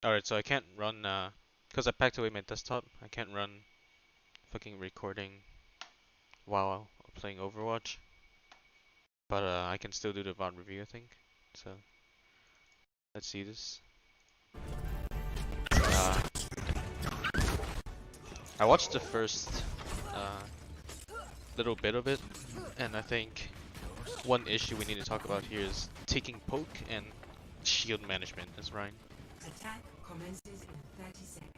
Alright, so I can't run, because I packed away my desktop, I can't run fucking recording while playing Overwatch. But I can still do the VOD review, I think. So, let's see this. Uh, I watched the first little bit of it, and I think one issue we need to talk about here is taking poke and shield management as Ryan. Attack commences in 30 seconds.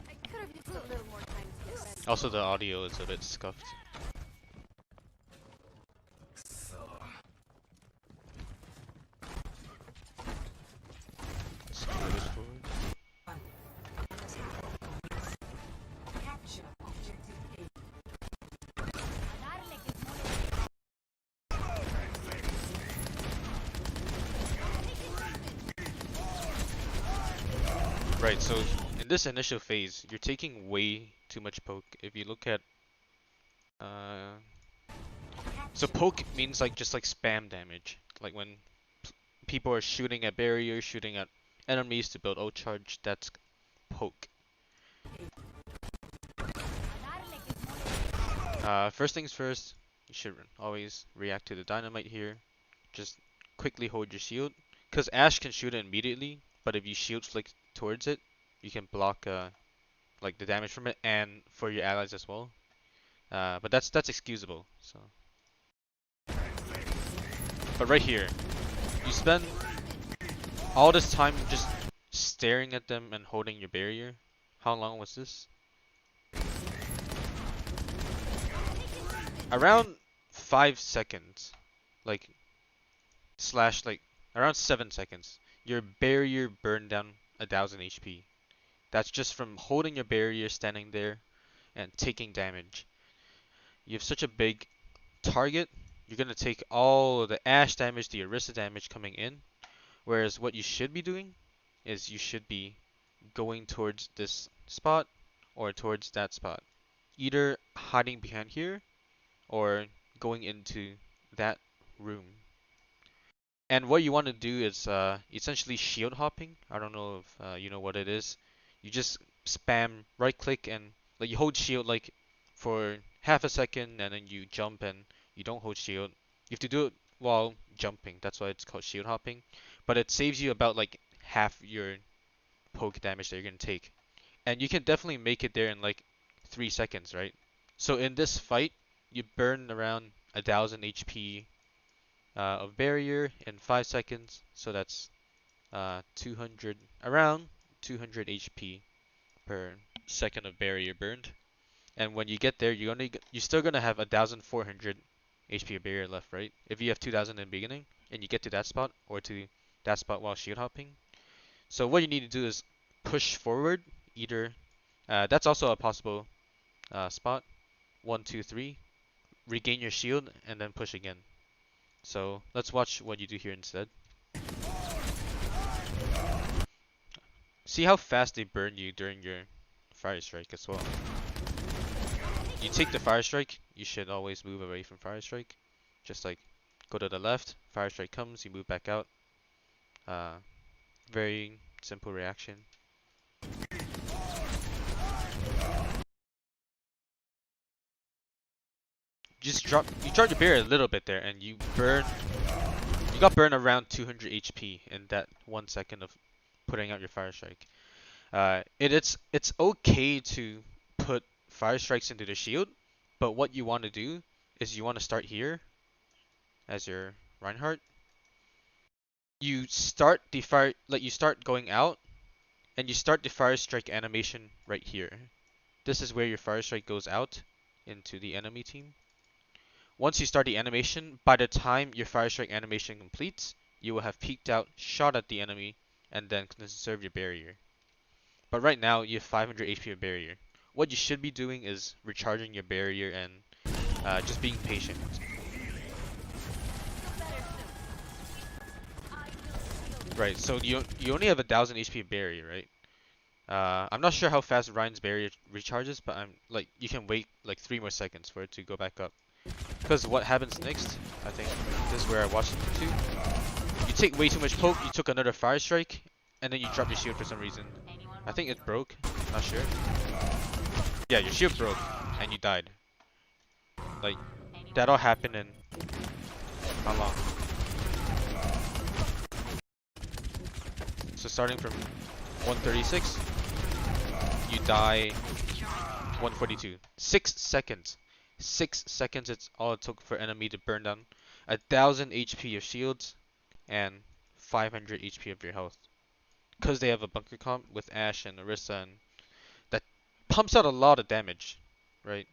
I could have used a little more time to get ready. Also, the audio is a bit scuffed. Let's move it forward. Capture objective A. Right, so in this initial phase, you're taking way too much poke. If you look at, so poke means like just like spam damage, like when people are shooting at barriers, shooting at enemies to build ult charge. That's poke. First things first, you should always react to the dynamite here. Just quickly hold your shield, cause Ashe can shoot it immediately, but if you shield flick towards it, you can block like the damage from it and for your allies as well. But that's excusable. So, but right here, you spend all this time just staring at them and holding your barrier. How long was this? Around 5 seconds, like slash like around 7 seconds. Your barrier burned down 1000 HP. That's just from holding your barrier, standing there, and taking damage. You have such a big target, you're gonna take all the Ashe damage, the Orisa damage coming in. Whereas what you should be doing is you should be going towards this spot or towards that spot. Either hiding behind here or going into that room. And what you want to do is essentially shield hopping. I don't know if you know what it is. You just spam right click and like you hold shield like for half a second and then you jump and you don't hold shield. You have to do it while jumping. That's why it's called shield hopping. But it saves you about like half your poke damage that you're gonna take. And you can definitely make it there in like 3 seconds, right? So in this fight, you burn around 1000 HP of barrier in 5 seconds, so that's 200 around 200 HP per second of barrier burned. And when you get there, you're still gonna have 1400 HP of barrier left, right? If you have 2000 in the beginning and you get to that spot or to that spot while shield hopping. So what you need to do is push forward. Either that's also a possible spot. 1, 2, 3. Regain your shield and then push again. So let's watch what you do here instead. See how fast they burn you during your fire strike as well. You take the fire strike, you should always move away from fire strike. Just like go to the left, fire strike comes, you move back out. Very simple reaction. You drop your barrier a little bit there and you got burned around 200 HP in that 1 second of putting out your fire strike. It's okay to put fire strikes into the shield, but what you want to do is you want to start here as your Reinhardt. You start the fire, like you start going out, and you start the fire strike animation right here. This is where your fire strike goes out into the enemy team. Once you start the animation, by the time your fire strike animation completes, you will have peeked out, shot at the enemy, and then conserve your barrier. But right now, you have 500 HP of barrier. What you should be doing is recharging your barrier and just being patient. Right, so you only have 1000 HP of barrier, right? I'm not sure how fast Ryan's barrier recharges, but I'm like you can wait like 3 more seconds for it to go back up. Because what happens next, I think this is where I watched it too. You take way too much poke, you took another fire strike, and then you drop your shield for some reason. I think it broke. Not sure. Yeah, your shield broke, and you died. Like, that all happened in how long? So starting from 136, you die 142. 6 seconds. 6 seconds. It's all it took for enemy to burn down 1,000 HP of shields and 500 HP of your health. Because they have a bunker comp with Ashe and Orisa, and that pumps out a lot of damage, right?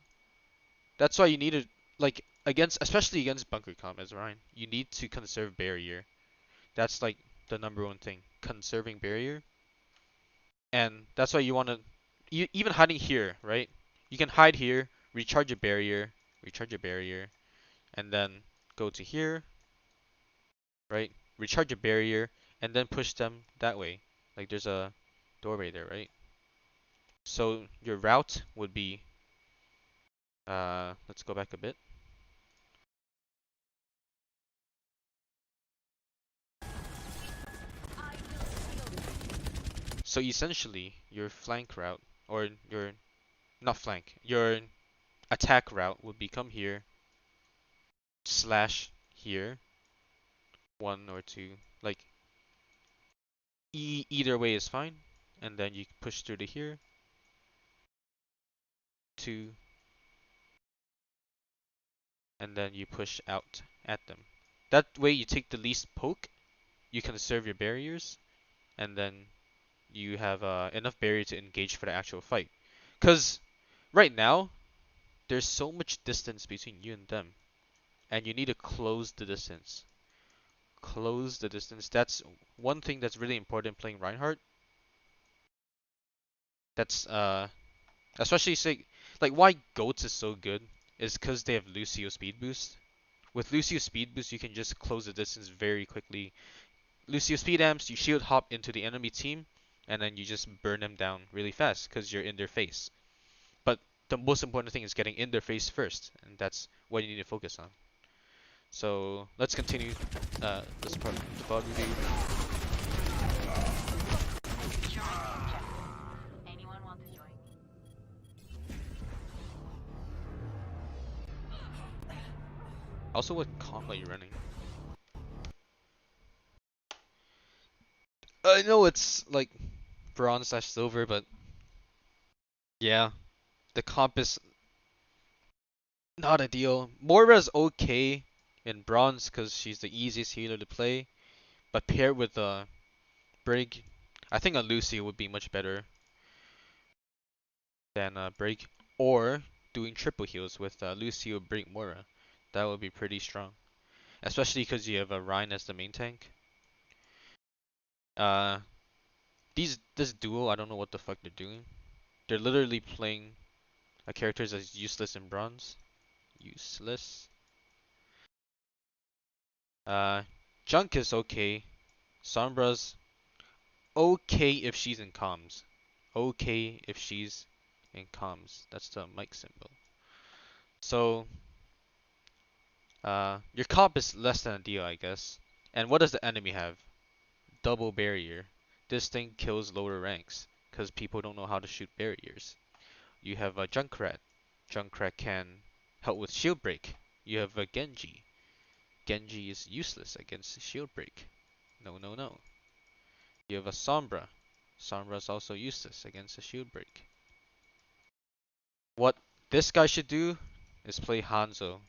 That's why you need to, like, against, especially against bunker comp as Ryan, you need to conserve barrier. That's like the number one thing, conserving barrier. And that's why you want to, even hiding here, right? You can hide here, recharge your barrier, and then go to here, right? Recharge your barrier, and then push them that way. Like there's a doorway there, right? So your route would be, let's go back a bit. So essentially, your flank route, or your, not flank, your attack route would become here, slash here, one or two, like either way is fine, and then you push through to here, two, and then you push out at them. That way you take the least poke, you conserve your barriers, and then you have enough barrier to engage for the actual fight. Because right now, there's so much distance between you and them, and you need to close the distance. Close the distance. That's one thing that's really important playing Reinhardt. That's especially say like why Goats is so good is because they have Lucio speed boost. With Lucio speed boost, you can just close the distance very quickly. Lucio speed amps, you shield hop into the enemy team, and then you just burn them down really fast because you're in their face. But the most important thing is getting in their face first, and that's what you need to focus on. So let's continue this part of the VOD review. Also, what comp are you running? I know it's like bronze slash silver, but yeah, the comp is not ideal. Moira's okay in bronze because she's the easiest healer to play, but paired with Brig, I think a Lucy would be much better than Brig, or doing triple heals with Lucio, Brig, Moira. That would be pretty strong, especially because you have Ryan as the main tank. Uh, this duo, I don't know what the fuck they're doing. They're literally playing characters as useless in bronze. Useless. Uh, Junk is okay. Sombra's okay if she's in comms. Okay if she's in comms. That's the mic symbol. So, your comp is less than ideal, I guess. And what does the enemy have? Double barrier. This thing kills lower ranks because people don't know how to shoot barriers. You have a Junkrat. Junkrat can help with shield break. You have a Genji. Genji is useless against shield break. No, no, no. You have a Sombra. Sombra is also useless against a shield break. What this guy should do is play Hanzo.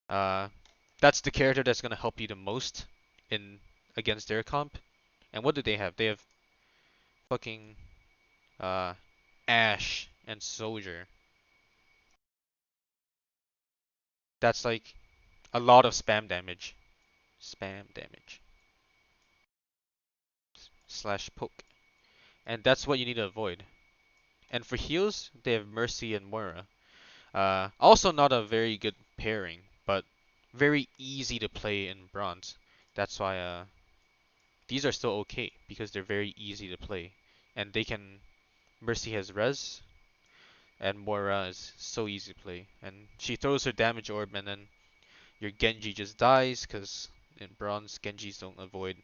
Uh, that's the character that's gonna help you the most in against their comp. And what do they have? They have fucking uh Ashe and Soldier. That's like a lot of spam damage. Spam damage. Slash poke. And that's what you need to avoid. And for heals, they have Mercy and Moira. Also not a very good pairing, but very easy to play in bronze. That's why these are still okay because they're very easy to play. And they can Mercy has res and Moira is so easy to play. And she throws her damage orb and then your Genji just dies because in bronze, Genjis don't avoid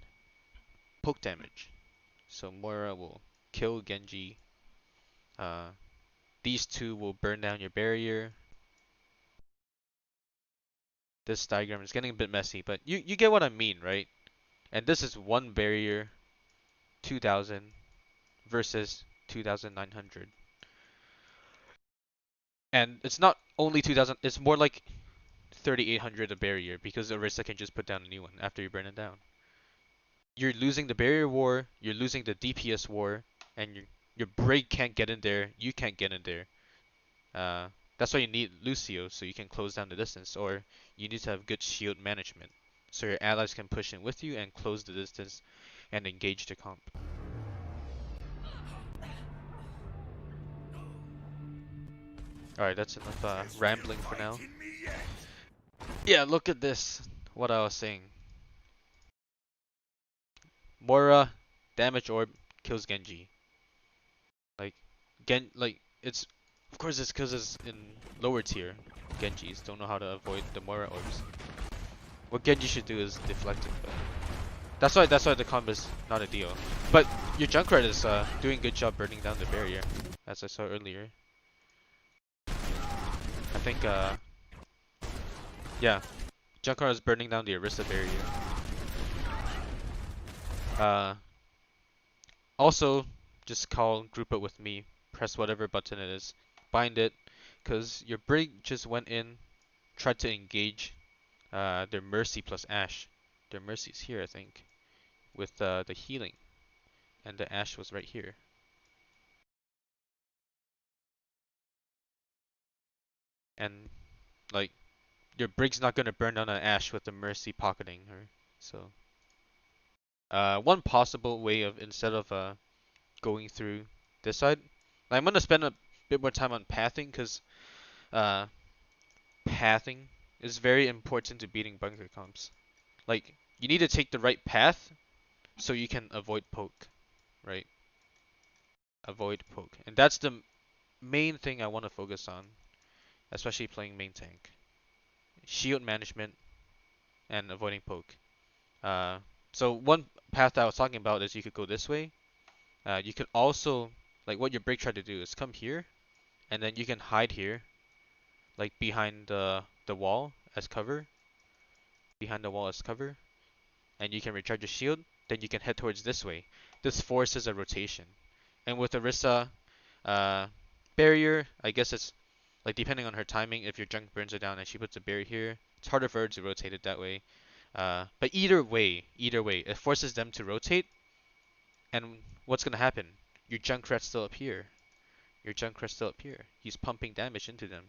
poke damage. So Moira will kill Genji. These two will burn down your barrier. This diagram is getting a bit messy, but you get what I mean, right? And this is one barrier, 2000 versus 2900. And it's not only 2000, it's more like 3800 a barrier because Orisa can just put down a new one after you burn it down. You're losing the barrier war, you're losing the DPS war, and your break can't get in there, you can't get in there. Uh, that's why you need Lucio so you can close down the distance, or you need to have good shield management so your allies can push in with you and close the distance and engage the comp. Alright, that's enough rambling for now. Yeah, look at this. What I was saying. Moira, damage orb, kills Genji. It's of course it's because it's in lower tier. Genjis don't know how to avoid the Moira orbs. What Genji should do is deflect it, but that's why the combo is not ideal. But your Junkrat is doing a good job burning down the barrier, as I saw earlier. I think yeah, Junkrat is burning down the Orisa barrier. Also, just group up with me, press whatever button it is, bind it, because your Brig just went in, tried to engage their Mercy plus Ashe. Their Mercy's here, I think, with the healing, and the Ashe was right here. And like, your Brig's not gonna burn down an Ashe with the Mercy pocketing her. So, one possible way of, instead of going through this side, I'm gonna spend a bit more time on pathing, because uh, pathing is very important to beating bunker comps. Like, you need to take the right path so you can avoid poke, right? Avoid poke. And that's the main thing I want to focus on, especially playing main tank. Shield management and avoiding poke. Uh, so one path that I was talking about is you could go this way. You could also, like what your break tried to do is come here, and then you can hide here, like behind the wall as cover. Behind the wall as cover. And you can recharge your shield, then you can head towards this way. This forces a rotation. And with Orisa uh, barrier, I guess it's like depending on her timing, if your junk burns her down and she puts a barrier here, it's harder for her to rotate it that way. But either way, it forces them to rotate. And what's gonna happen? Your Junkrat's still up here. Your Junkrat's still up here. He's pumping damage into them,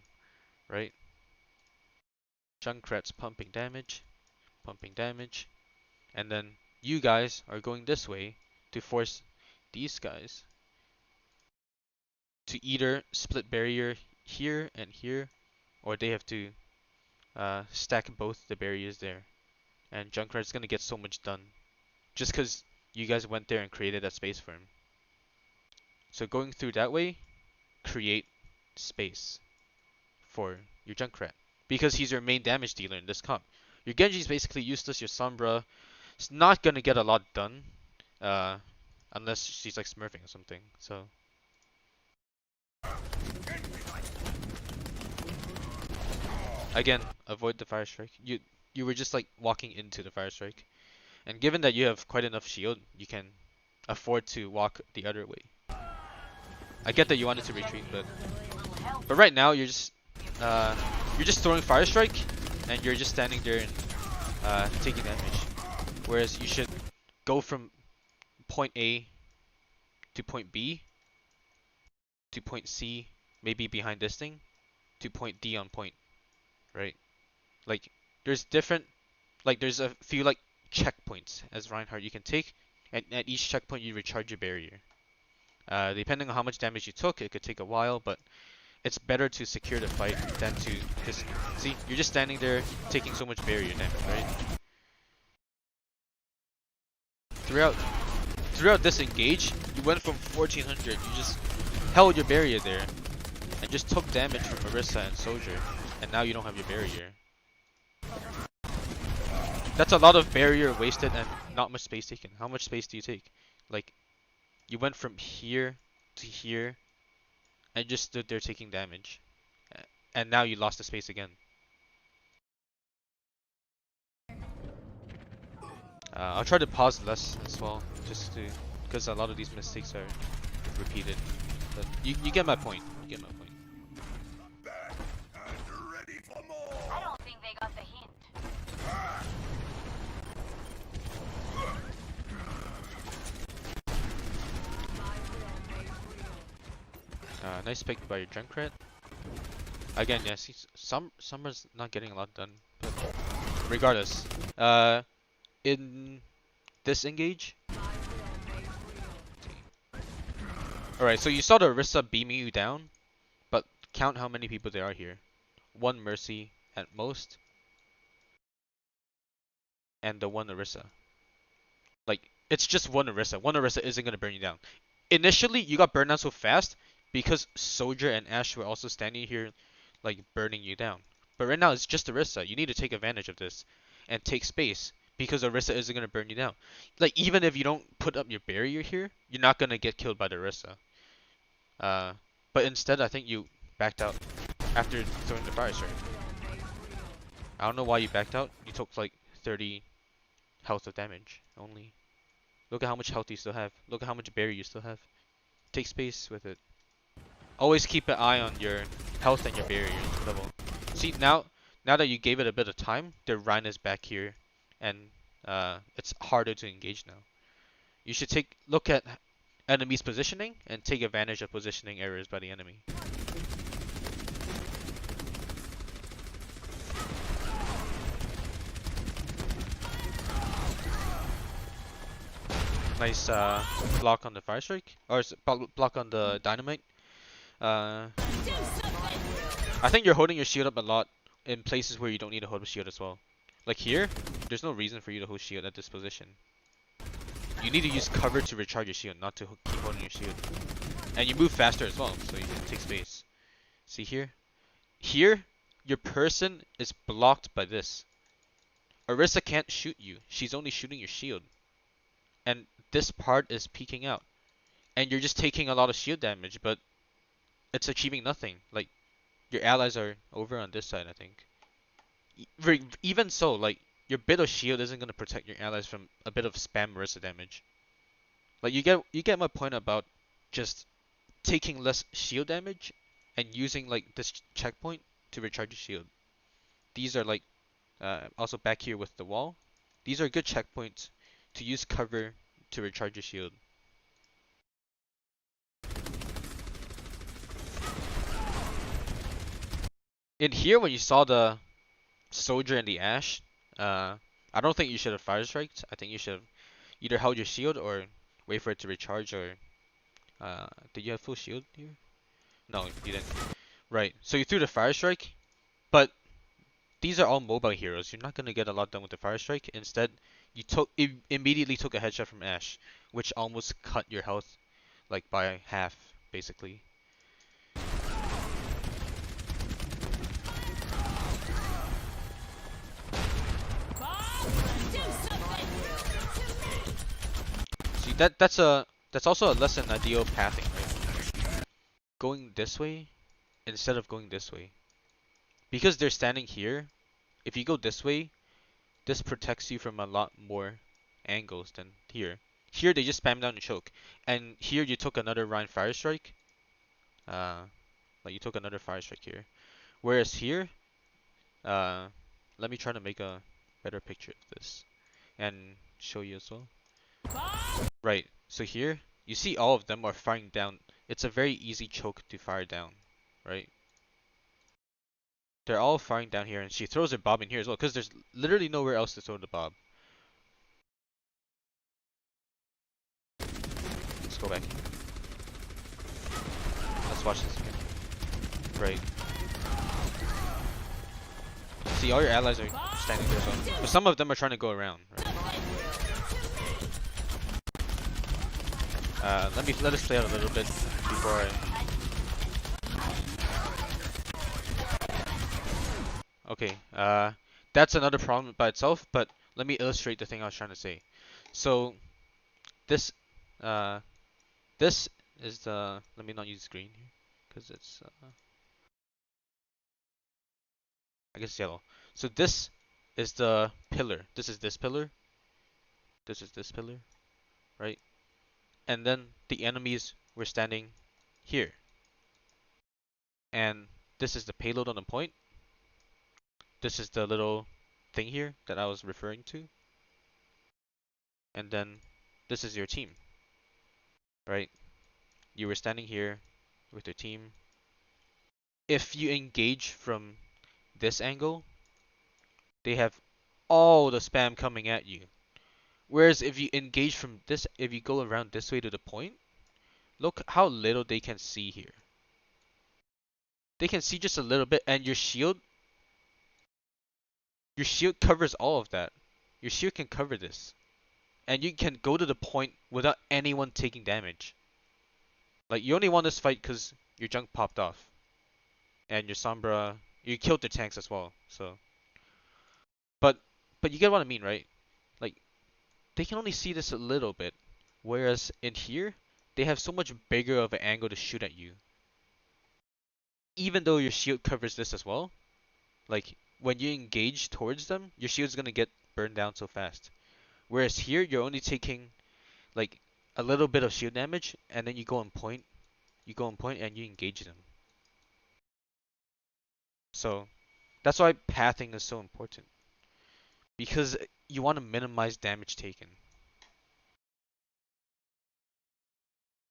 right? Junkrat's pumping damage, and then you guys are going this way to force these guys to either split barrier here and here, or they have to stack both the barriers there. And Junkrat's gonna get so much done just because you guys went there and created that space for him. So going through that way, create space for your Junkrat, because he's your main damage dealer in this comp. Your Genji's basically useless. Your Sombra is not gonna get a lot done, uh, unless she's like smurfing or something. So again, avoid the fire strike. You were just like walking into the fire strike, and given that you have quite enough shield, you can afford to walk the other way. I get that you wanted to retreat, but right now you're just throwing fire strike, and you're just standing there and taking damage. Whereas you should go from point A to point B to point C, maybe behind this thing, to point D on point, right? Like there's different, like there's a few like checkpoints as Reinhardt you can take, and at each checkpoint you recharge your barrier. Depending on how much damage you took, it could take a while, but it's better to secure the fight than to just see. You're just standing there taking so much barrier damage, right? Throughout this engage, you went from 1400. You just held your barrier there and just took damage from Orisa and Soldier, and now you don't have your barrier. That's a lot of barrier wasted and not much space taken. How much space do you take? Like, you went from here to here and just stood there taking damage. And now you lost the space again. I'll try to pause less as well, just to, because a lot of these mistakes are repeated. But you get my point. You get my point. I don't think they got the hint. Nice pick by your Junkrat. Again, yes, Summer's not getting a lot done, but regardless, in this engage. Alright, so you saw the Orisa beaming you down, but count how many people there are here. One Mercy at most, and the one Orisa. Like, it's just one Orisa. One Orisa isn't gonna burn you down. Initially, you got burned down so fast because Soldier and Ashe were also standing here, like, burning you down. But right now, it's just Orisa. You need to take advantage of this and take space because Orisa isn't gonna burn you down. Like, even if you don't put up your barrier here, you're not gonna get killed by the Orisa. But instead, I think you backed out after throwing the fire strike. I don't know why you backed out. You took like 30 health of damage only. Look at how much health you still have. Look at how much barrier you still have. Take space with it. Always keep an eye on your health and your barrier level. See, now that you gave it a bit of time, the Rein is back here, and it's harder to engage now. You should look at enemy's positioning and take advantage of positioning errors by the enemy. Nice block on the fire strike, or block on the dynamite. I think you're holding your shield up a lot in places where you don't need to hold a shield as well. Like here, there's no reason for you to hold shield at this position. You need to use cover to recharge your shield, not to keep holding your shield. And you move faster as well, so you can take space. See here? Here, your person is blocked by this. Orisa can't shoot you. She's only shooting your shield. And this part is peeking out. And you're just taking a lot of shield damage, but it's achieving nothing. Like, your allies are over on this side, I think. Even so, like, your bit of shield isn't gonna protect your allies from a bit of spam Orisa damage. Like, you get my point about just taking less shield damage and using like this checkpoint to recharge your shield. These are like also back here with the wall. These are good checkpoints to use cover to recharge your shield. In here, when you saw the Soldier and the Ashe, I don't think you should have fire striked. I think you should have either held your shield or wait for it to recharge, or did you have full shield here? No, you didn't. Right, so you threw the fire strike, but these are all mobile heroes. You're not gonna get a lot done with the fire strike. Instead, you immediately took a headshot from Ashe, which almost cut your health like by half, basically. See, that's also a lesson in ideal pathing, right? Going this way instead of going this way. Because they're standing here, if you go this way, this protects you from a lot more angles than here. Here they just spam down the choke, and here you took another Rein fire strike. Like you took another fire strike here. Whereas here, let me try to make a better picture of this and show you as well. Right, so here, you see all of them are firing down. It's a very easy choke to fire down, right? They're all firing down here, and she throws her bob in here as well, because there's literally nowhere else to throw the bob. Let's go back. Let's watch this again. Right. See, all your allies are standing there as well. But some of them are trying to go around, right? Let us play out a little bit before I... Okay, that's another problem by itself, but let me illustrate the thing I was trying to say. So this uh this is the, let me not use green here because it's I guess yellow. So this is the pillar. This is this pillar. This is this pillar, right? And then the enemies were standing here. And this is the payload on the point. This is the little thing here that I was referring to. And then this is your team, right? You were standing here with your team. If you engage from this angle, they have all the spam coming at you. Whereas if you engage from this, if you go around this way to the point, look how little they can see here. They can see just a little bit, and your shield covers all of that. Your shield can cover this. And you can go to the point without anyone taking damage. Like, you only won this fight because your junk popped off. And your Sombra, you killed the tanks as well, so. But, you get what I mean, right? Like, they can only see this a little bit. Whereas in here, they have so much bigger of an angle to shoot at you. Even though your shield covers this as well, like, when you engage towards them, your shield's gonna get burned down so fast. Whereas here, you're only taking, like, a little bit of shield damage, and then you go on point, and you engage them. So that's why pathing is so important, because you want to minimize damage taken.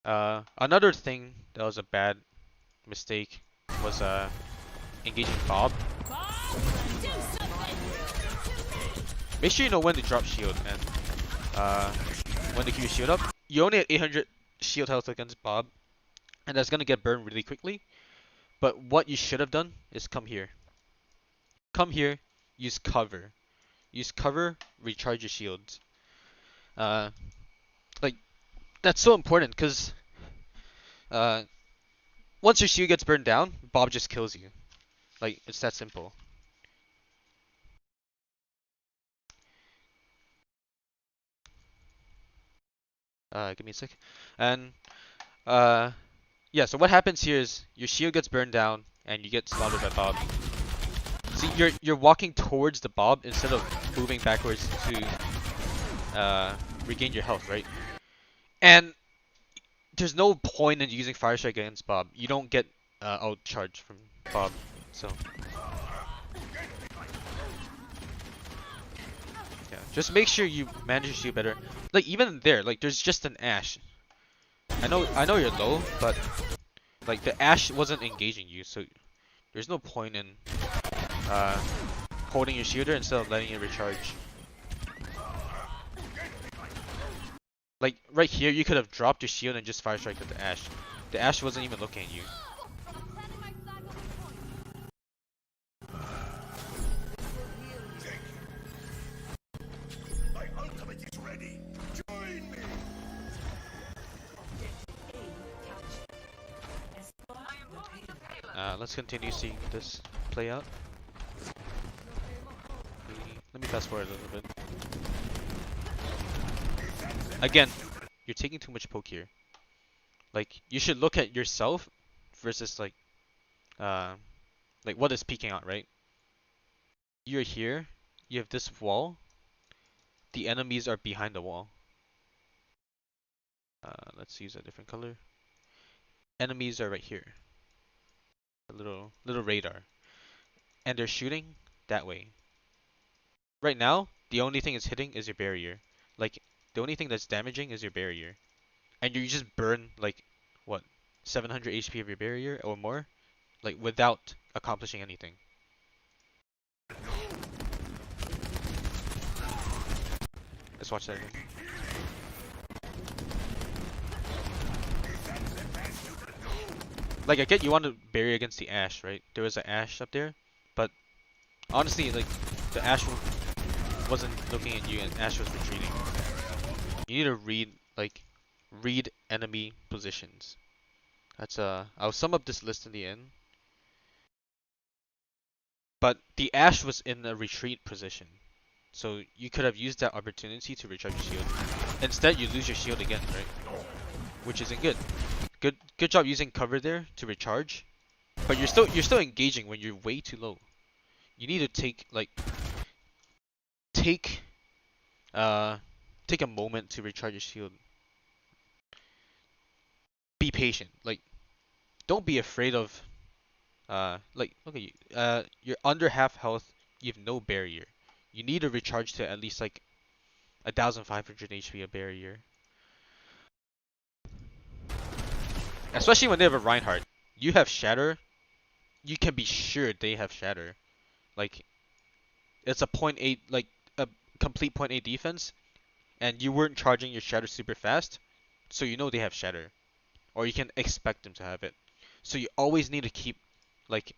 Another thing that was a bad mistake was engaging Bob. Make sure you know when to drop shield and when to keep your shield up. You only have 800 shield health against Bob, and that's gonna get burned really quickly. But what you should have done is come here. Come here, use cover. Use cover, recharge your shields. Uh, like, that's so important because uh, once your shield gets burned down, Bob just kills you. Like, it's that simple. Give me a sec. And yeah. So what happens here is your shield gets burned down and you get slaughtered by Bob. See, you're walking towards the Bob instead of moving backwards to regain your health, right? And there's no point in using Fire Strike against Bob. You don't get out charge from Bob, so yeah. Just make sure you manage your shield better. Like even there, like there's just an Ashe. I know you're low, but like the Ashe wasn't engaging you, so there's no point in uh, holding your shielder instead of letting it recharge. Like right here, you could have dropped your shield and just fire strike at the Ashe. The Ashe wasn't even looking at you. My ultimate is ready. Join me. Let's continue seeing this play out. Let me fast forward a little bit. Again, you're taking too much poke here. Like you should look at yourself versus like what is peeking out, right? You're here, you have this wall, the enemies are behind the wall. Let's use a different color. Enemies are right here. A little radar. And they're shooting that way. Right now, the only thing it's hitting is your barrier. Like the only thing that's damaging is your barrier. And you just burn like what, 700 HP of your barrier or more, like without accomplishing anything. Let's watch that again. Like I get you want to barrier against the Ashe, right? There was an Ashe up there, but honestly, like the Ashe wasn't looking at you and Ashe was retreating. You need to read enemy positions. That's I'll sum up this list in the end. But the Ashe was in a retreat position. So you could have used that opportunity to recharge your shield. Instead, you lose your shield again, right? Which isn't good. Good job using cover there to recharge. But you're still engaging when you're way too low. You need to take uh take a moment to recharge your shield. Be patient. Like don't be afraid of like look at you. You're under half health. You have no barrier. You need to recharge to at least like 1,500 HP a barrier. Especially when they have a Reinhardt. You have Shatter. You can be sure they have Shatter. Like it's a point 0.8 like a complete point 0.8 defense, and you weren't charging your Shatter super fast, so you know they have Shatter, or you can expect them to have it. So you always need to keep like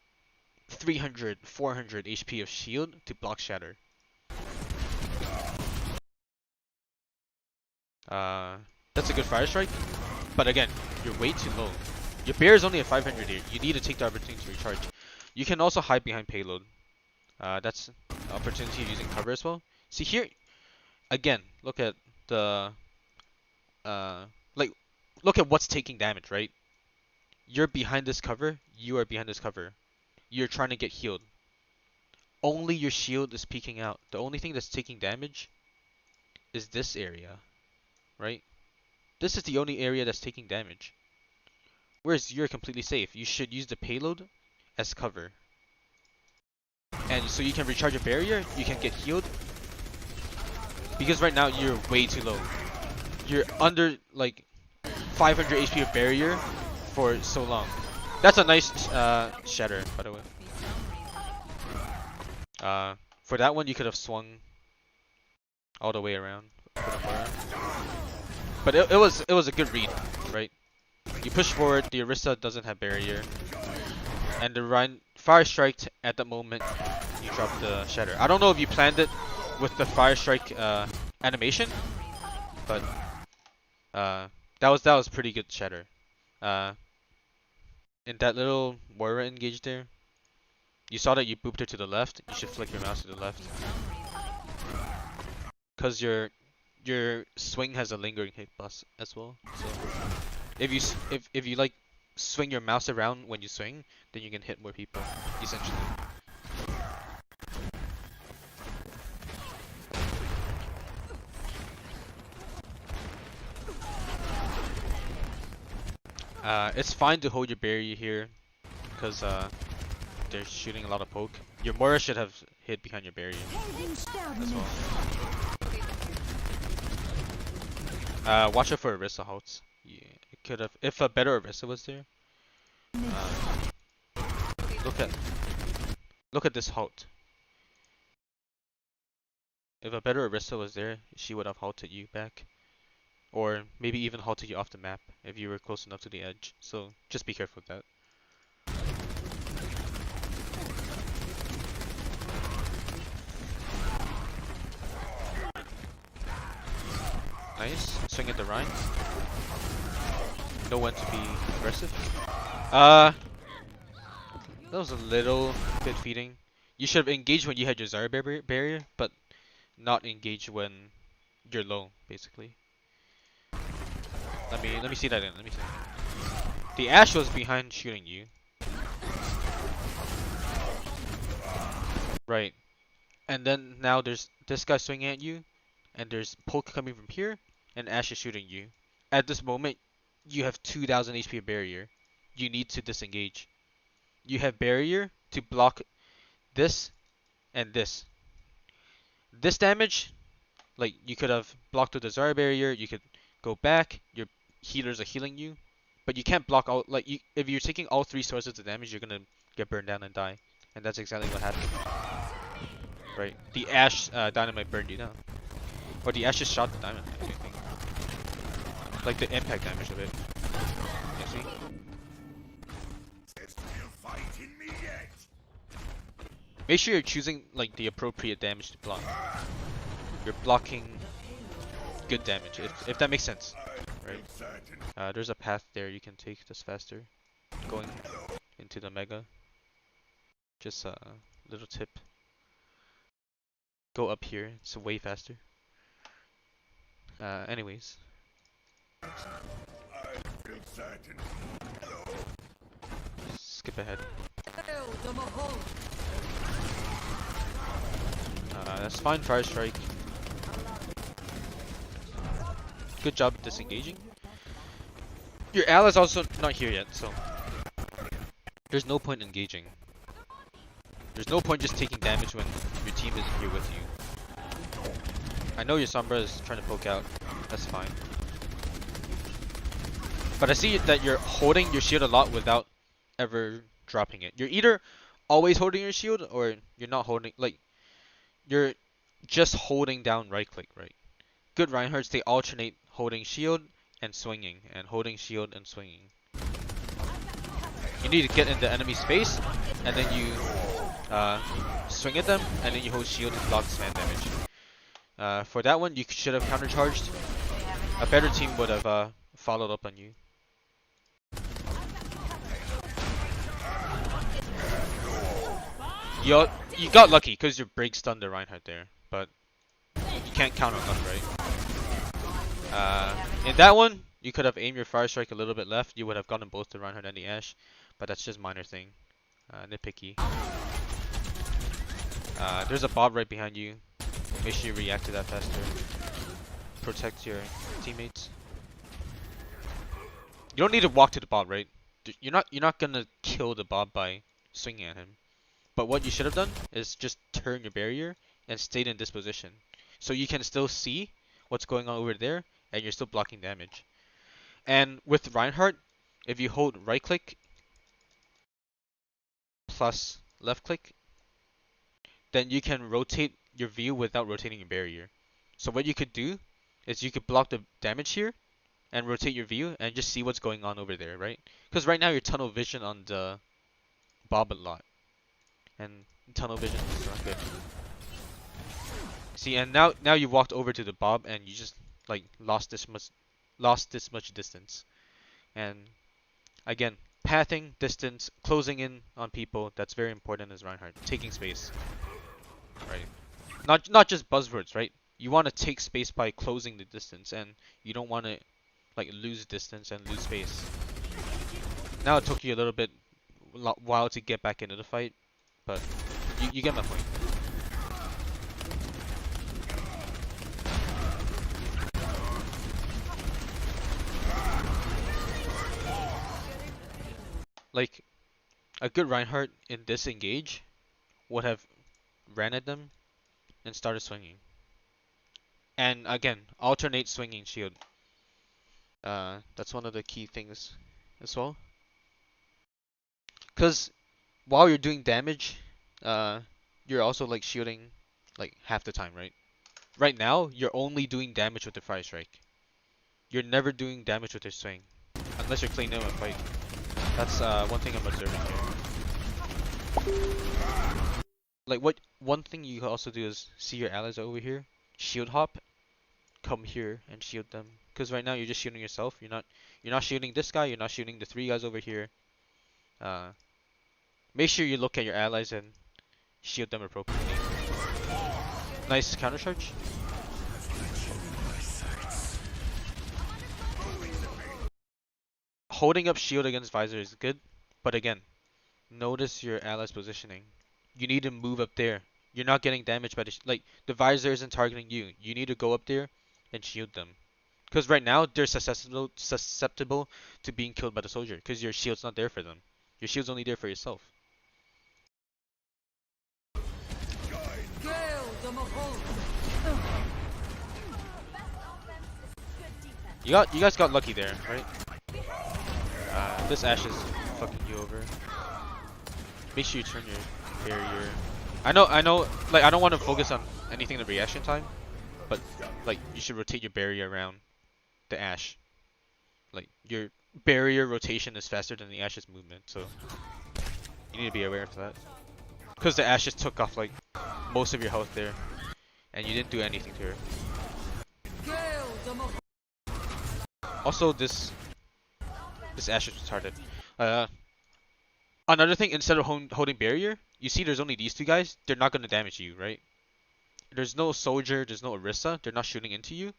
300, 400 HP of shield to block Shatter. Uh, that's a good fire strike, but again, you're way too low. Your bear is only at 500 here. You need to take the opportunity to recharge. You can also hide behind payload. That's an opportunity of using cover as well. See here, again, look at the uh, like, look at what's taking damage, right? You're behind this cover. You are behind this cover. You're trying to get healed. Only your shield is peeking out. The only thing that's taking damage is this area, right? This is the only area that's taking damage. Whereas you're completely safe. You should use the payload as cover. And so you can recharge a barrier, you can get healed. Because right now you're way too low. You're under like 500 HP of barrier for so long. That's a nice shatter, by the way. For that one you could have swung all the way around. But it was a good read, right? You push forward, the Orisa doesn't have barrier. And the Ryan fire strike at the moment you drop the shatter. I don't know if you planned it with the fire strike animation, but that was pretty good shatter. Uh, in that little Moira engage there, you saw that you booped her to the left. You should flick your mouse to the left, cause your swing has a lingering hit plus as well. So if you like swing your mouse around when you swing, then you can hit more people essentially. It's fine to hold your barrier here, because they're shooting a lot of poke. Your Moira should have hit behind your barrier as well. Watch out for Orisa halts. Yeah, it could have. If a better Orisa was there. Look at this halt. If a better Orisa was there, she would have halted you back. Or maybe even halted you off the map if you were close enough to the edge. So just be careful with that. Nice. Swing at the Rhine. Know when to be aggressive. That was a little bit feeding. You should have engaged when you had your Zarya barrier, but not engage when you're low, basically. Let me see that in. Let me see. The Ashe was behind shooting you. Right. And then now there's this guy swinging at you, and there's poke coming from here, and Ashe is shooting you. At this moment, you have 2,000 HP of barrier. You need to disengage. You have barrier to block this and this. This damage, like you could have blocked with the Zarya barrier, you could go back, your healers are healing you, but you can't block all, like if you're taking all three sources of damage, you're gonna get burned down and die. And that's exactly what happened. Right. The Ashe dynamite burned you down. Or the Ashe just shot the diamond, I think. Like the impact damage of it. You see? There's still fight in me yet. Make sure you're choosing like the appropriate damage to block. You're blocking good damage, if that makes sense. Right? There's a path there you can take that's faster. Going into the mega. Just a little tip. go up here. It's way faster. Anyways. I feel certain. Skip ahead. That's fine, Fire Strike. Good job disengaging. Your ally's also not here yet, so there's no point engaging. There's no point just taking damage when your team isn't here with you. I know your Sombra is trying to poke out. That's fine. But I see that you're holding your shield a lot without ever dropping it. You're either always holding your shield or you're not holding, like, you're just holding down right click, right? Good Reinhardts, they alternate holding shield and swinging, and holding shield and swinging. You need to get in the enemy space, and then you swing at them, and then you hold shield and block slam damage. For that one, you should have countercharged. A better team would have followed up on you. You got lucky because your break stunned the Reinhardt there, but you can't count on luck, right? In that one, you could have aimed your Fire Strike a little bit left. You would have gotten both the Reinhardt and the Ashe, but that's just minor thing. Nitpicky. There's a Bob right behind you. Make sure you react to that faster. Protect your teammates. You don't need to walk to the Bob, right? You're not gonna kill the Bob by swinging at him. But what you should have done is just turn your barrier and stayed in this position. So you can still see what's going on over there and you're still blocking damage. And with Reinhardt, if you hold right click plus left click, then you can rotate your view without rotating your barrier. So what you could do is you could block the damage here and rotate your view and just see what's going on over there, right? Because right now you're tunnel vision on the Bob a lot. And tunnel vision is not good. See, and now you walked over to the Bob and you just like lost this much distance. And again, pathing, distance, closing in on people, that's very important as Reinhardt. Taking space. Right. Not just buzzwords, right? You want to take space by closing the distance and you don't want to like lose distance and lose space. Now it took you a little bit while to get back into the fight, but you get my point. Like, a good Reinhardt in this engage would have ran at them and started swinging. And again, alternate swinging shield. That's one of the key things as well. Because while you're doing damage, you're also like shielding like half the time, right? Right now, you're only doing damage with the Fire Strike. You're never doing damage with your swing. Unless you're cleaning up a fight. That's one thing I'm observing here. Like one thing you can also do is see your allies over here, shield hop, come here and shield them. Because right now you're just shielding yourself. You're not shielding this guy. You're not shielding the three guys over here. Make sure you look at your allies and shield them appropriately. Nice counter charge. Holding up shield against visor is good, but again, notice your allies positioning. You need to move up there. You're not getting damaged by like the visor isn't targeting you. You need to go up there and shield them. Because right now they're susceptible to being killed by the soldier. Because your shield's not there for them. Your shield's only there for yourself. You guys got lucky there, right? This Ashe is fucking you over. Make sure you turn your barrier. I know, like I don't want to focus on anything in the reaction time, but like you should rotate your barrier around the Ashe. Like your barrier rotation is faster than the Ashe's movement, so you need to be aware of that. Because the Ashe just took off like most of your health there, and you didn't do anything to her. Also, this Ashe is retarded. Another thing, instead of holding barrier, you see there's only these two guys. They're not gonna damage you, right? there's no soldier, there's no Orisa, they're not shooting into you,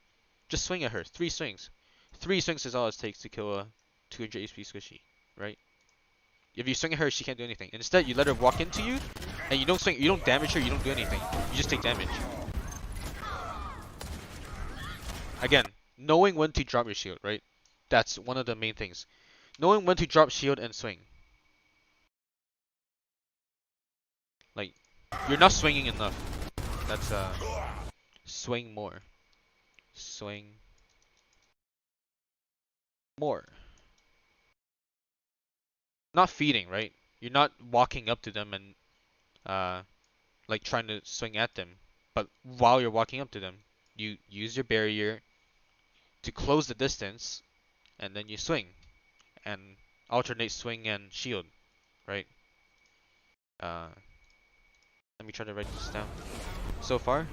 just swing at her. 3 swings. 3 swings is all it takes to kill a 200 HP squishy, right? If you swing at her, she can't do anything. Instead, you let her walk into you, and you don't swing, you don't damage her, you don't do anything. You just take damage. Again, knowing when to drop your shield, right? That's one of the main things. Knowing when to drop shield and swing. Like, you're not swinging enough. That's swing more. Swing more. Not feeding, right? You're not walking up to them and uh like trying to swing at them. But while you're walking up to them, you use your barrier to close the distance, and then you swing and alternate swing and shield, right? Uh, Let me try to write this down. So far,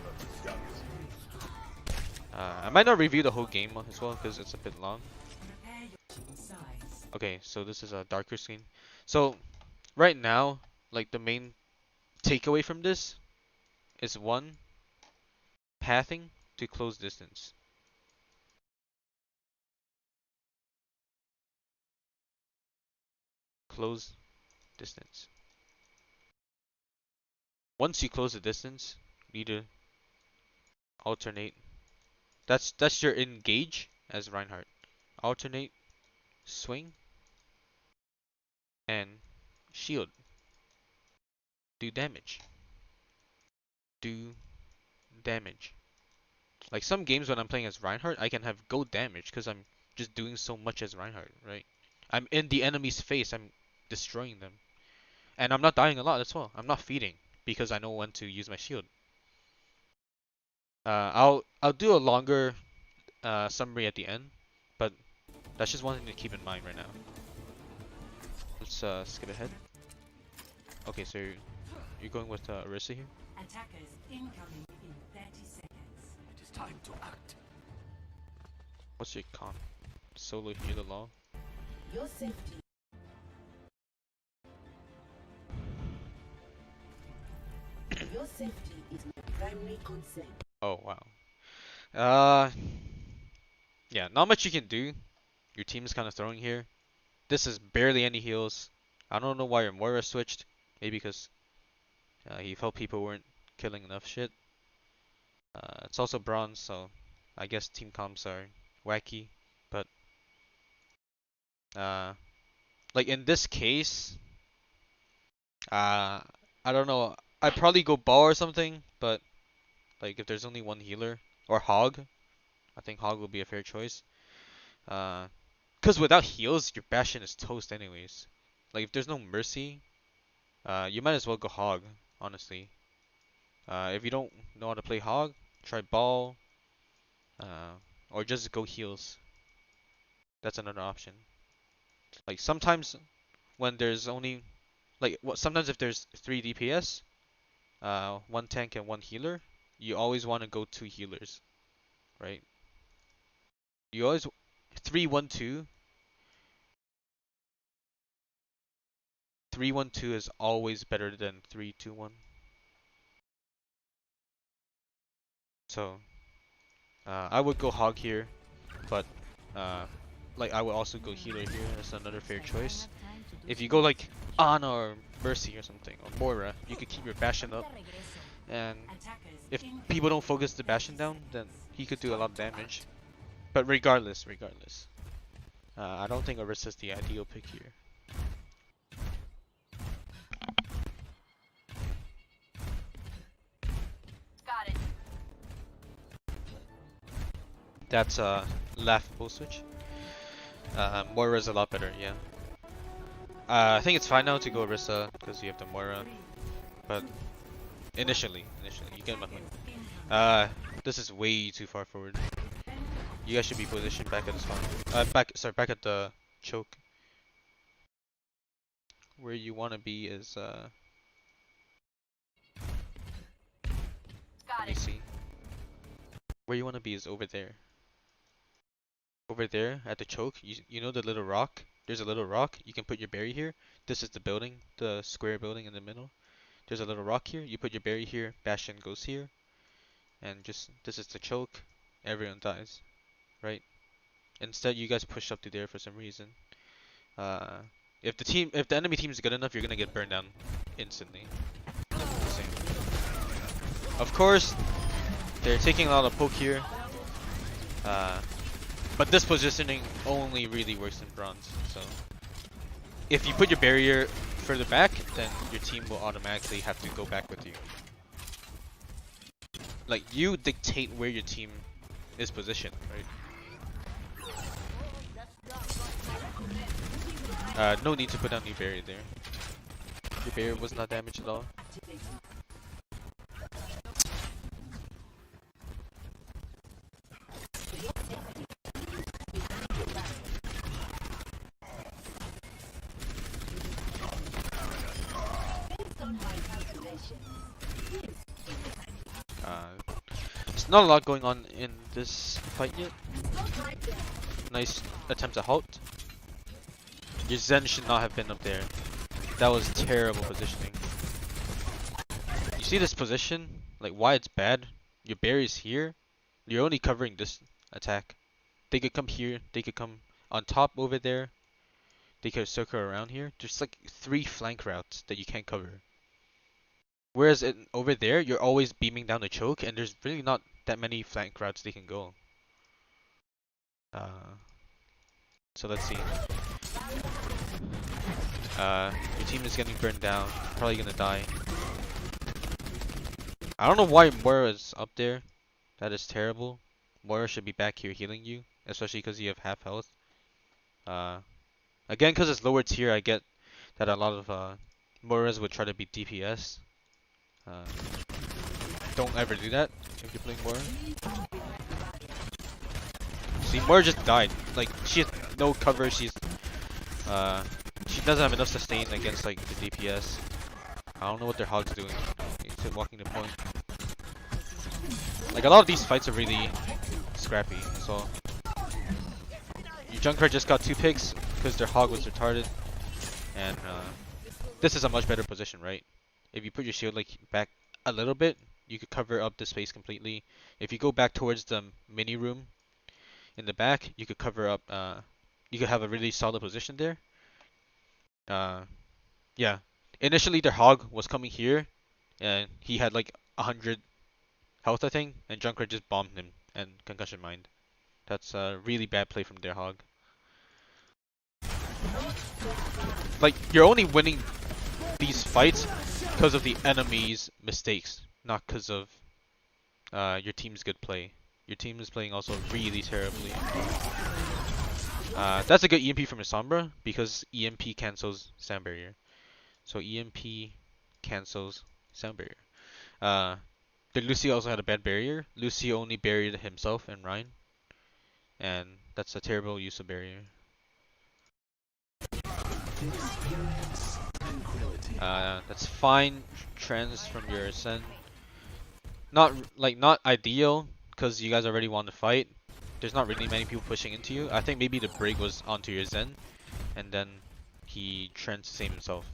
I might not review the whole game as well because it's a bit long. Prepare your size. Okay, so this is a darker screen. So right now, like the main takeaway from this is one, pathing to close distance. Close distance. Once you close the distance, you need to alternate. That's your engage as Reinhardt. Alternate, swing, and shield. Do damage. Do damage. Like some games when I'm playing as Reinhardt, I can have go damage because I'm just doing so much as Reinhardt, right? I'm in the enemy's face, I'm destroying them. And I'm not dying a lot as well. I'm not feeding because I know when to use my shield. I'll do a longer summary at the end, but that's just one thing to keep in mind right now. Let's skip ahead. Okay, so you're going with Orisa here? Attackers incoming in 30 seconds. It is time to act. What's your con? Solo heal along? Your safety. Your safety is my primary concern. Oh wow. Uh, yeah, not much you can do. Your team is kind of throwing here. This is barely any heals. I don't know why your Moira switched. Maybe because he felt people weren't killing enough shit. It's also bronze, so I guess team comps are wacky. But uh, like in this case, uh, I don't know. I'd probably go ball or something. But like if there's only one healer or hog, I think hog will be a fair choice. Uh, Cause without heals, your Bastion is toast anyways. Like if there's no mercy, you might as well go hog, honestly. If you don't know how to play hog, try ball, uh, or just go heals. That's another option. Like sometimes when there's only like what sometimes if there's 3 DPS, one tank and one healer, you always want to go 2 healers, right? You always 3-1-2. 3-1-2 is always better than 3-2-1. So I would go hog here, but uh, like I would also go healer here. That's another fair choice. If you go like Ana or Mercy or something, or Moira, you could keep your Bastion up, and if people don't focus the Bastion down, then he could do a lot of damage. But regardless, I don't think Orisa's the ideal pick here. Got it. That's a laughable switch. Moira's a lot better, yeah. I think it's fine now to go Orisa because you have the Moira, but initially, you get my point. This is way too far forward. You guys should be positioned back at the spawn. Back at the choke. Where you want to be is let Got me it. see. Where you want to be is over there. Over there at the choke. You know the little rock? There's a little rock. You can put your berry here. This is the building, the square building in the middle. There's a little rock here. You put your berry here. Bastion goes here. and just this is the choke. Everyone dies, right? Instead, you guys push up to there for some reason. Uh, if the enemy team is good enough, you're gonna get burned down instantly. Same. Of course, they're taking a lot of poke here. But this positioning only really works in bronze. So if you put your barrier further back, then your team will automatically have to go back with you. Like, you dictate where your team is positioned, right? No need to put down new barrier there. Your barrier was not damaged at all. There's not a lot going on in this fight yet. Nice attempt to halt. Your Zen should not have been up there. That was terrible positioning. You see this position? Like, why it's bad? Your barrier's here. You're only covering this attack. They could come here. They could come on top over there. They could circle around here. There's like 3 flank routes that you can't cover. Whereas over there, you're always beaming down the choke, and there's really not that many flank routes they can go. So let's see. Your team is getting burned down. Probably gonna die. I don't know why Moira is up there. That is terrible. Moira should be back here healing you, especially because you have half health. Again, because it's lower tier, I get that a lot of Moiras would try to be DPS. Don't ever do that if you're playing Moira. See, Moira just died. Like, she has no cover. She doesn't have enough sustain against like the DPS. I don't know what their hog's doing. He's walking the point. Like, a lot of these fights are really scrappy. So your Junkrat just got 2 picks because their hog was retarded, and this is a much better position, right? If you put your shield like back a little bit, you could cover up the space completely. If you go back towards the mini room in the back, you could cover up. You could have a really solid position there. Yeah. Initially, their hog was coming here, and he had like 100 health, I think, and Junkrat just bombed him and concussion mined. That's a really bad play from their hog. Like, you're only winning these fights because of the enemy's mistakes, not because of your team's good play. Your team is playing also really terribly. That's a good EMP from Sombra because EMP cancels sound barrier. So EMP cancels sound barrier. The Lucy also had a bad barrier. Lucy only buried himself and Ryan, and that's a terrible use of barrier. That's fine trends from your Ascend. Not ideal because you guys already won the fight. There's not really many people pushing into you. I think maybe the break was onto your Zen, and then he trends to save himself.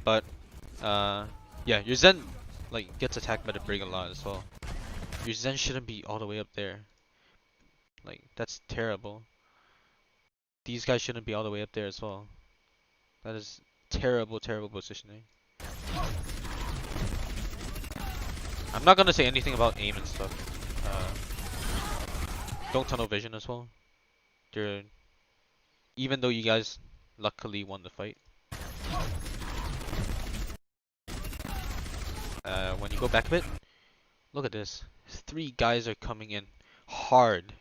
But yeah, your Zen like gets attacked by the break a lot as well. Your Zen shouldn't be all the way up there. Like, that's terrible. These guys shouldn't be all the way up there as well. That is terrible, terrible positioning. I'm not gonna say anything about aim and stuff. Don't tunnel vision as well. Even though you guys luckily won the fight. When you go back a bit, look at this. 3 guys are coming in hard.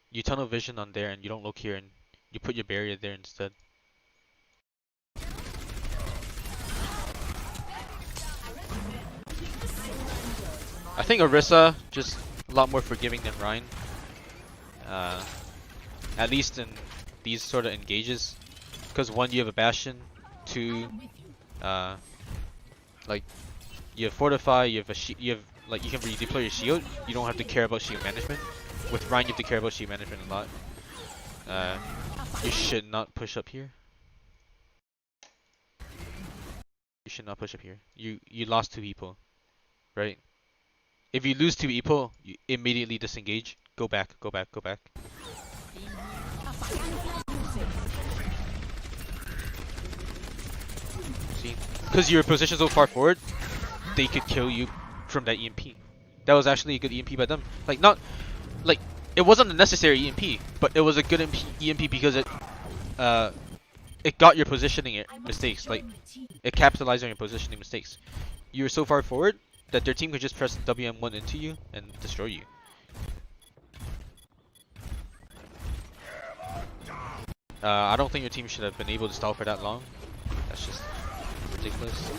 You tunnel vision on there and you don't look here and you put your barrier there instead. I think Orisa just a lot more forgiving than Ryan. At least in these sort of engages, because 1, you have a Bastion, 2, like you have Fortify, you have like you can redeploy your shield. You don't have to care about shield management. With Ryan, you have to care about shield management a lot. You should not push up here. You should not push up here. You lost 2 people, right? If you lose 2 people, you immediately disengage. Go back, go back, go back. See? Because you're positioned so far forward, they could kill you from that EMP. That was actually a good EMP by them. Like, not, like, it wasn't a necessary EMP, but it was a good EMP because uh, it got your positioning mistakes. Like, it capitalized on your positioning mistakes. You were so far forward that their team could just press WM1 into you and destroy you. I don't think your team should have been able to stall for that long. That's just ridiculous.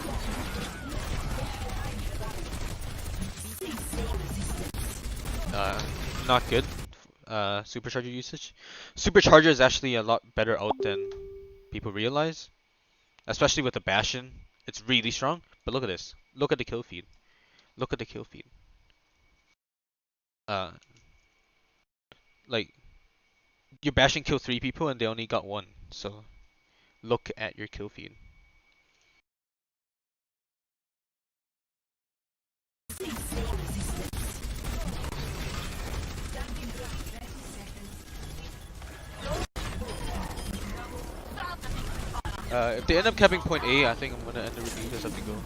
Not good. Supercharger usage. Supercharger is actually a lot better out than people realize, especially with the Bastion. It's really strong. But look at this. Look at the kill feed. Look at the kill feed. Uh, like your Bastion killed 3 people and they only got 1. So look at your kill feed. If they end up capping point A, I think I'm gonna end the review because I have to go.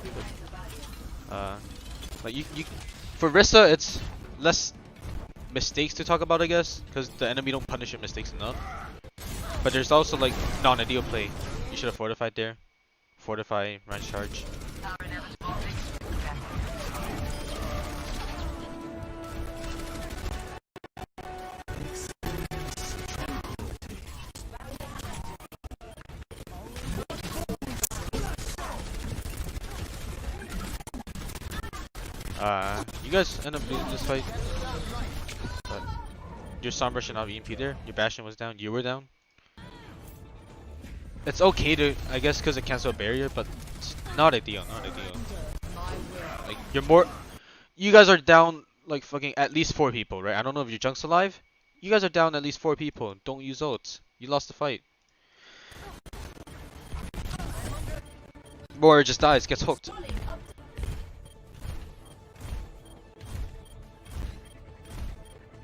But, like you, for Rissa, it's less mistakes to talk about, I guess, because the enemy don't punish your mistakes enough. But there's also like non-ideal play. You should have fortified there. Fortify, run charge. You guys end up losing this fight. But your Sombra should not be EMP there. Your Bastion was down. You were down. It's okay to, I guess, because it cancels a barrier, but it's not ideal. Not ideal. Like you guys are down like fucking at least 4 people, right? I don't know if your Junk's alive. You guys are down at least 4 people. Don't use ults. You lost the fight. Warrior just dies, gets hooked.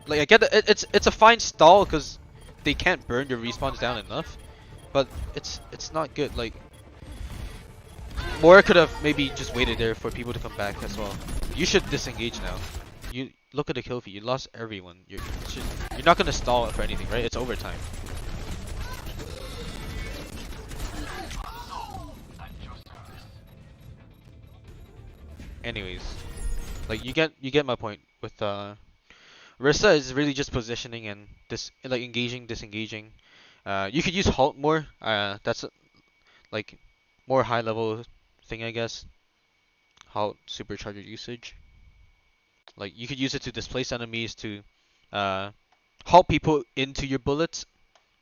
Like I get it, it's a fine stall because they can't burn your respawns down enough, but it's not good. Like Mora could have maybe just waited there for people to come back as well. You should disengage now. You look at the kill feed. You lost everyone. You're not gonna stall for anything, right? It's overtime. Anyways, like you get my point with Rissa is really just positioning and like engaging, disengaging. You could use halt more. That's like more high level thing, I guess. Halt supercharger usage. Like you could use it to displace enemies, to uh, halt people into your bullets,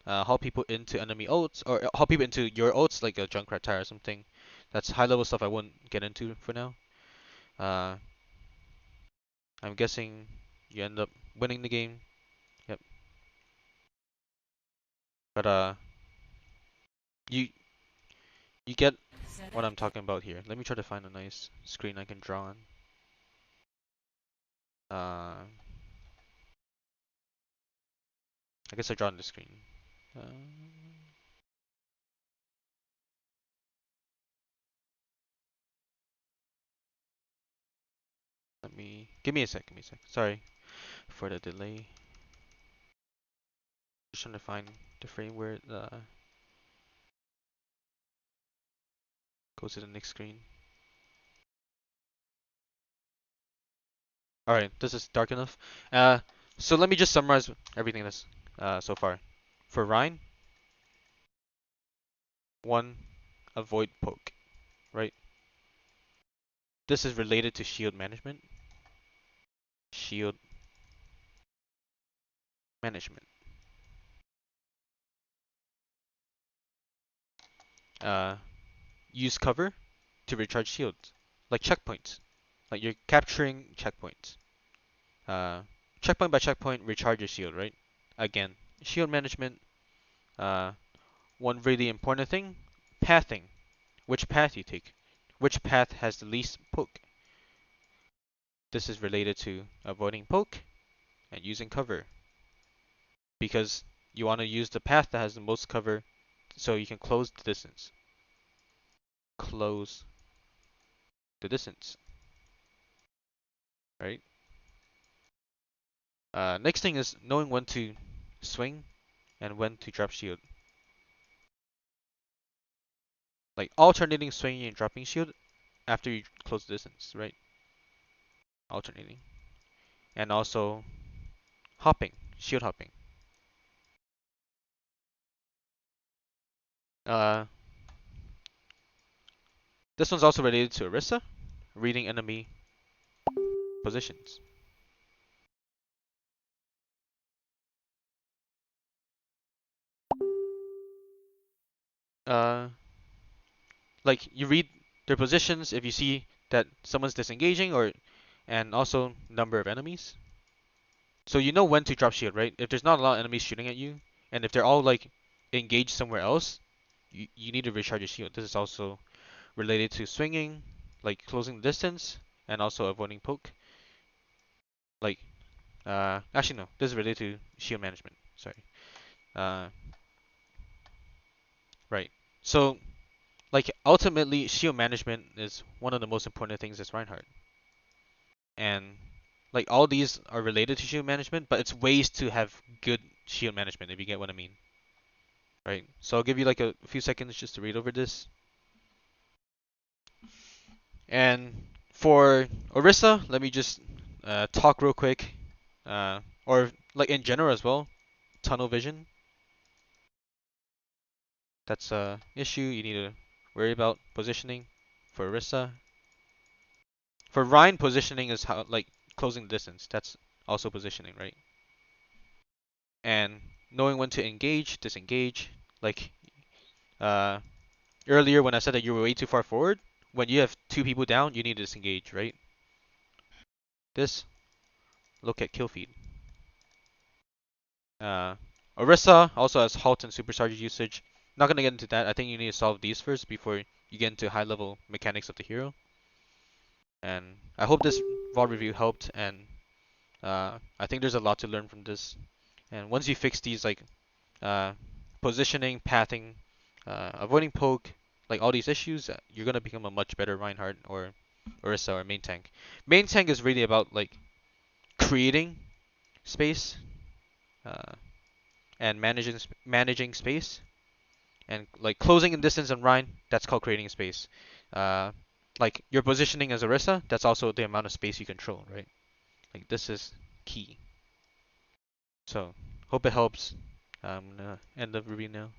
halt people into enemy ults, or halt people into your ults, like a Junkrat tire or something. That's high level stuff I wouldn't get into for now. Uh, I'm guessing you end up winning the game. Yep. But you you get what I'm talking about here. Let me try to find a nice screen I can draw on. I guess I draw on the screen. Uh, give me a sec. Give me a sec. Sorry for the delay. Just trying to find the frame where it goes to the next screen. All right, this is dark enough. So let me just summarize everything that's so far. For Rein, 1, avoid poke, right? This is related to shield management. Shield management. Use cover to recharge shields, like checkpoints. Like you're capturing checkpoints. Checkpoint by checkpoint, recharge your shield, right? Again, shield management. Uh, One really important thing, pathing. Which path you take. Which path has the least poke. This is related to avoiding poke and using cover, because you want to use the path that has the most cover so you can close the distance. Close the distance, right? Next thing is knowing when to swing and when to drop shield. Like alternating swinging and dropping shield after you close the distance, right? Alternating. And also hopping, shield hopping. Uh, this one's also related to Orisa, reading enemy positions. Uh, like you read their positions if you see that someone's disengaging, or and also number of enemies. So you know when to drop shield, right? If there's not a lot of enemies shooting at you, and if they're all like engaged somewhere else, you need to recharge your shield. This is also related to swinging, like closing the distance, and also avoiding poke. Like, actually no, this is related to shield management. Sorry. Uh, right. So, like ultimately, shield management is one of the most important things as Reinhardt, and like all these are related to shield management, but it's ways to have good shield management if you get what I mean. Right. So I'll give you like a few seconds just to read over this. And for Orisa, let me just talk real quick, or like in general as well. Tunnel vision, that's a issue you need to worry about. Positioning for Orisa. For Ryan, positioning is how like closing the distance. That's also positioning, right? And knowing when to engage, disengage. Like uh, earlier when I said that you were way too far forward, when you have two people down, you need to disengage, right? This, look at kill feed. Uh, Orisa also has halt and supercharge usage. Not gonna get into that. I think you need to solve these first before you get into high level mechanics of the hero. And I hope this VOD review helped. And I think there's a lot to learn from this. And once you fix these like uh, positioning, pathing, avoiding poke, like all these issues, you're gonna become a much better Reinhardt or Orisa or main tank. Main tank is really about like creating space uh, and managing space, and like closing in distance on Rhine, that's called creating space. Uh, like your positioning as Orisa, that's also the amount of space you control, right? Like this is key. So hope it helps. I'm gonna end the review now.